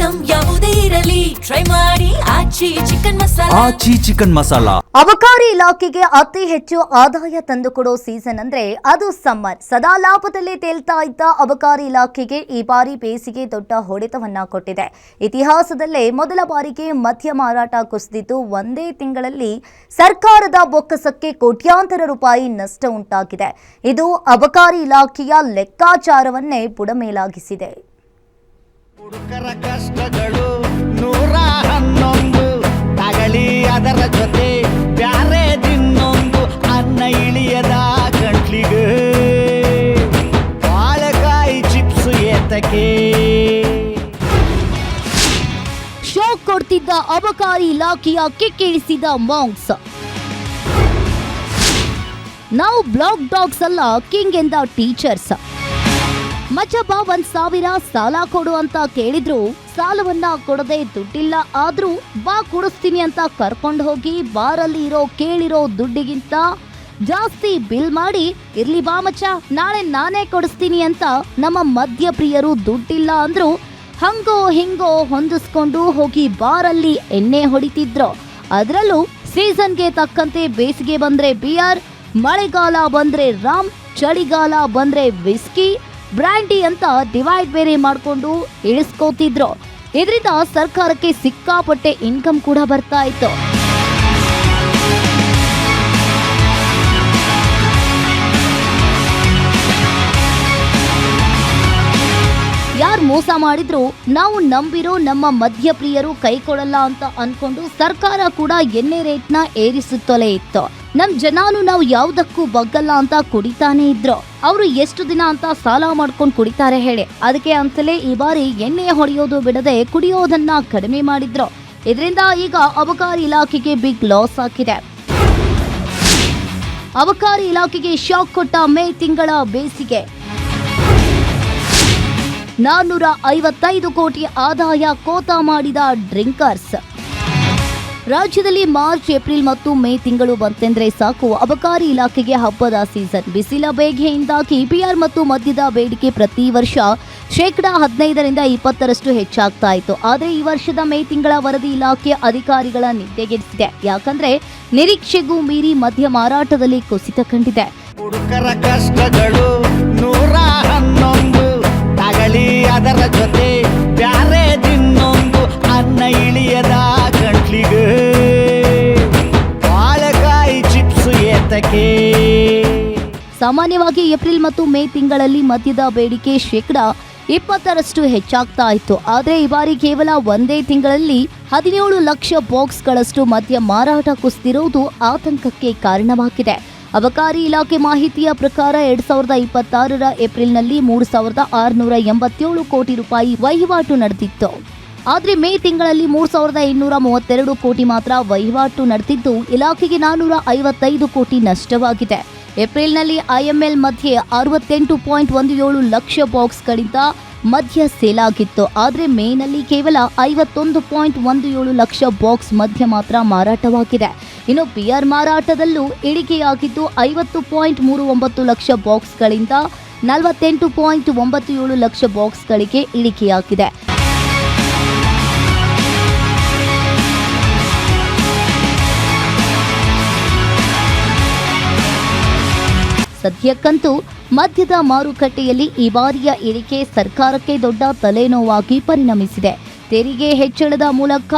Item ಯಾವುದೇ ಇರಲಿ try ಮಾಡಿ ಆಚಿ ಚಿಕನ್ ಮಸಾಲಾ. ಅಬಕಾರಿ ಇಲಾಖೆಗೆ ಅತಿ ಹೆಚ್ಚು ಆದಾಯ ತಂದುಕೊಡೋ ಸೀಸನ್ ಅಂದ್ರೆ ಅದು ಸಮ್ಮರ್. ಸದಾ ಲಾಭದಲ್ಲಿ ತೇಲ್ತಾ ಇದ್ದ ಅಬಕಾರಿ ಇಲಾಖೆಗೆ ಈ ಬಾರಿ ಬೇಸಿಗೆ ದೊಡ್ಡ ಹೊಡೆತವನ್ನ ಕೊಟ್ಟಿದೆ. ಇತಿಹಾಸದಲ್ಲೇ ಮೊದಲ ಬಾರಿಗೆ ಮದ್ಯ ಮಾರಾಟ ಕುಸಿದಿದ್ದು ಒಂದೇ ತಿಂಗಳಲ್ಲಿ ಸರ್ಕಾರದ ಬೊಕ್ಕಸಕ್ಕೆ ಕೋಟ್ಯಾಂತರ ರೂಪಾಯಿ ನಷ್ಟ ಉಂಟಾಗಿದೆ. ಇದು ಅಬಕಾರಿ ಇಲಾಖೆಯ ಲೆಕ್ಕಾಚಾರವನ್ನೇ ಬುಡಮೇಲಾಗಿಸಿದೆ. ಕಷ್ಟಗಳು 111 ತಗಲಿ ಅದರ ಜೊತೆ ಬ್ಯಾರೆ ದಿನ್ನೊಂದು ಅನ್ನ ಇಳಿಯದ ಗಂಟ್ಲಿಗೆ ಬಾಳೆಕಾಯಿ ಚಿಪ್ಸ್ ಏತಕ್ಕೆ ಶಾಕ್ ಕೊಡ್ತಿದ್ದ ಅಬಕಾರಿ ಇಲಾಖೆಯ ಕಿಕ್ಕಿಳಿಸಿದ ಮಾಂಕ್ಸ್. ನಾವು ಬ್ಲಾಕ್ ಡಾಗ್ಸ್ ಅಲ್ಲ ಕಿಂಗ್ ಎಂದ ಟೀಚರ್ಸ್. ಮಚ್ಚಪ್ಪ 1,000 ಸಾಲ ಕೊಡು ಅಂತ ಕೇಳಿದ್ರು ಸಾಲವನ್ನ ಕೊಡದೆ ದುಡ್ಡಿಲ್ಲ ಆದ್ರೂ ಬಾ ಕೊಡಿಸ್ತೀನಿ ಅಂತ ಕರ್ಕೊಂಡು ಹೋಗಿ ಬಾರಲ್ಲಿ ಇರೋ ಕೇಳಿರೋ ದುಡ್ಡಿಗಿಂತ ಜಾಸ್ತಿ ಬಿಲ್ ಮಾಡಿ ಇರ್ಲಿ ಬಾ ಮಚ್ಚ ನಾಳೆ ನಾನೇ ಕೊಡಿಸ್ತೀನಿ ಅಂತ ನಮ್ಮ ಮದ್ಯಪ್ರಿಯರು ದುಡ್ಡಿಲ್ಲ ಅಂದ್ರು ಹಂಗೋ ಹಿಂಗೋ ಹೊಂದಿಸ್ಕೊಂಡು ಹೋಗಿ ಬಾರಲ್ಲಿ ಎಣ್ಣೆ ಹೊಡಿತಿದ್ರು. ಅದರಲ್ಲೂ ಸೀಸನ್ಗೆ ತಕ್ಕಂತೆ ಬೇಸಿಗೆ ಬಂದ್ರೆ ಬಿಯರ್, ಮಳೆಗಾಲ ಬಂದ್ರೆ ರಾಮ್, ಚಳಿಗಾಲ ಬಂದ್ರೆ ವಿಸ್ಕಿ, ಬ್ರ್ಯಾಂಡಿ ಅಂತ ಡಿವೈಡ್ ಬೇರೆ ಮಾಡಿಕೊಂಡು ಇಳಿಸ್ಕೋತಿದ್ರು. ಇದರಿಂದ ಸರ್ಕಾರಕ್ಕೆ ಸಿಕ್ಕಾಪಟ್ಟೆ ಇನ್ಕಮ್ ಕೂಡ ಬರ್ತಾ ಇತ್ತು. ಯಾರು ಮೋಸ ಮಾಡಿದ್ರು ನಾವು ನಂಬಿರೋ ನಮ್ಮ ಮದ್ಯಪ್ರಿಯರು ಕೈ ಕೊಡಲ್ಲ ಅಂತ ಅನ್ಕೊಂಡು ಸರ್ಕಾರ ಕೂಡ ಎಣ್ಣೆ ರೇಟ್ನ ಏರಿಸುತ್ತಲೇ ಇತ್ತು. ನಮ್ ಜನಾನು ನಾವು ಯಾವ್ದಕ್ಕೂ ಬಗ್ಗಲ್ಲ ಅಂತ ಕುಡಿತಾನೆ ಇದ್ರು. ಅವರು ಎಷ್ಟು ದಿನ ಅಂತ ಸಾಲ ಮಾಡ್ಕೊಂಡು ಕುಡಿತಾರೆ ಹೇಳಿ. ಅದಕ್ಕೆ ಅಂತಲೇ ಈ ಬಾರಿ ಎಣ್ಣೆ ಹೊಡೆಯೋದು ಬಿಡದೆ ಕುಡಿಯೋದನ್ನ ಕಡಿಮೆ ಮಾಡಿದ್ರು. ಇದರಿಂದ ಈಗ ಅಬಕಾರಿ ಇಲಾಖೆಗೆ ಬಿಗ್ ಲಾಸ್ ಆಗಿದೆ. ಅಬಕಾರಿ ಇಲಾಖೆಗೆ ಶಾಕ್ ಕೊಟ್ಟ ಮೇ ತಿಂಗಳ ಬೇಸಿಗೆ. 455 ಕೋಟಿ ಆದಾಯ ಕೋತಾ ಮಾಡಿದ ಡ್ರಿಂಕರ್ಸ್. ರಾಜ್ಯದಲ್ಲಿ ಮಾರ್ಚ್, ಏಪ್ರಿಲ್ ಮತ್ತು ಮೇ ತಿಂಗಳು ಬಂತೆಂದ್ರೆ ಸಾಕು ಅಬಕಾರಿ ಇಲಾಖೆಗೆ ಹಬ್ಬದ ಸೀಸನ್. ಬಿಸಿಲ ಬೇಗೆಯಿಂದಾಗಿ ಬಿಯರ್ ಮತ್ತು ಮದ್ಯದ ಬೇಡಿಕೆ ಪ್ರತಿ ವರ್ಷ 15% 20% ಹೆಚ್ಚಾಗ್ತಾ ಇತ್ತು. ಆದರೆ ಈ ವರ್ಷದ ಮೇ ತಿಂಗಳ ವರದಿ ಇಲಾಖೆ ಅಧಿಕಾರಿಗಳ ನಿದ್ದೆಗೆಡಿಸಿದೆ. ಯಾಕಂದ್ರೆ ನಿರೀಕ್ಷೆಗೂ ಮೀರಿ ಮದ್ಯ ಮಾರಾಟದಲ್ಲಿ ಕುಸಿತ ಕಂಡಿದೆ. ಕಷ್ಟಗಳು 111 ತಗಲಿ ಅದರ ಜೊತೆ ಬ್ಯಾರೆ ದಿನ್ನೊಂದು ಅನ್ನ ಇಳಿಯದ ಗಂಟ್ಲಿಗೆ ಬಾಳೆಕಾಯಿ ಚಿಪ್ಸ್ ಏತಕ್ಕೆ. ಸಾಮಾನ್ಯವಾಗಿ ಏಪ್ರಿಲ್ ಮತ್ತು ಮೇ ತಿಂಗಳಲ್ಲಿ ಮದ್ಯದ ಬೇಡಿಕೆ 20% ಹೆಚ್ಚಾಗ್ತಾ ಇತ್ತು. ಆದರೆ ಈ ಬಾರಿ ಕೇವಲ ಒಂದೇ ತಿಂಗಳಲ್ಲಿ 17 ಲಕ್ಷ ಬಾಕ್ಸ್ಗಳಷ್ಟು ಮದ್ಯ ಮಾರಾಟ ಕುಸಿದಿರುವುದು ಆತಂಕಕ್ಕೆ ಕಾರಣವಾಗಿದೆ. ಅಬಕಾರಿ ಇಲಾಖೆ ಮಾಹಿತಿಯ ಪ್ರಕಾರ 2026ರ ಏಪ್ರಿಲ್ನಲ್ಲಿ 3,687 ಕೋಟಿ ರೂಪಾಯಿ ವಹಿವಾಟು ನಡೆದಿತ್ತು. ಆದರೆ ಮೇ ತಿಂಗಳಲ್ಲಿ 3,232 ಕೋಟಿ ಮಾತ್ರ ವಹಿವಾಟು ನಡೆದಿದ್ದು ಇಲಾಖೆಗೆ 455 ಕೋಟಿ ನಷ್ಟವಾಗಿದೆ. ಏಪ್ರಿಲ್ನಲ್ಲಿ IML ಮಧ್ಯೆ 68.17 ಲಕ್ಷ ಬಾಕ್ಸ್ಗಳಿಂದ ಮದ್ಯ ಸೇಲ್ ಆಗಿತ್ತು. ಆದರೆ ಮೇನಲ್ಲಿ ಕೇವಲ 51.17 ಲಕ್ಷ ಬಾಕ್ಸ್ ಮದ್ಯ ಮಾತ್ರ ಮಾರಾಟವಾಗಿದೆ. ಇನ್ನು ಬಿಯರ್ ಮಾರಾಟದಲ್ಲೂ ಇಳಿಕೆಯಾಗಿದ್ದು 50.39 ಲಕ್ಷ ಬಾಕ್ಸ್ಗಳಿಂದ 48.97 ಲಕ್ಷ ಬಾಕ್ಸ್ಗಳಿಗೆ ಇಳಿಕೆಯಾಗಿದೆ. ಸದ್ಯಕ್ಕಂತೂ ಮದ್ಯದ ಮಾರುಕಟ್ಟೆಯಲ್ಲಿ ಈ ಬಾರಿಯ ಇಳಿಕೆ ಸರ್ಕಾರಕ್ಕೆ ದೊಡ್ಡ ತಲೆನೋವಾಗಿ ಪರಿಣಮಿಸಿದೆ. ತೆರಿಗೆ ಹೆಚ್ಚಳದ ಮೂಲಕ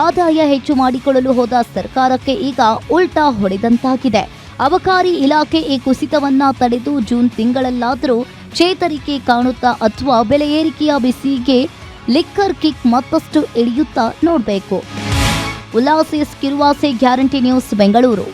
ಆದಾಯ ಹೆಚ್ಚು ಮಾಡಿಕೊಳ್ಳಲು ಹೋದ ಸರ್ಕಾರಕ್ಕೆ ಈಗ ಉಲ್ಟಾ ಹೊಡೆದಂತಾಗಿದೆ. ಅಬಕಾರಿ ಇಲಾಖೆ ಈ ಕುಸಿತವನ್ನ ತಡೆದು ಜೂನ್ ತಿಂಗಳಲ್ಲಾದರೂ ಚೇತರಿಕೆ ಕಾಣುತ್ತಾ ಅಥವಾ ಬೆಲೆ ಏರಿಕೆಯ ಬಿಸಿಗೆ ಲಿಕ್ಕರ್ ಕಿಕ್ ಮತ್ತಷ್ಟು ಇಳಿಯುತ್ತಾ ನೋಡಬೇಕು. Ullas Kiruvase, guarantee news, Bengaluru.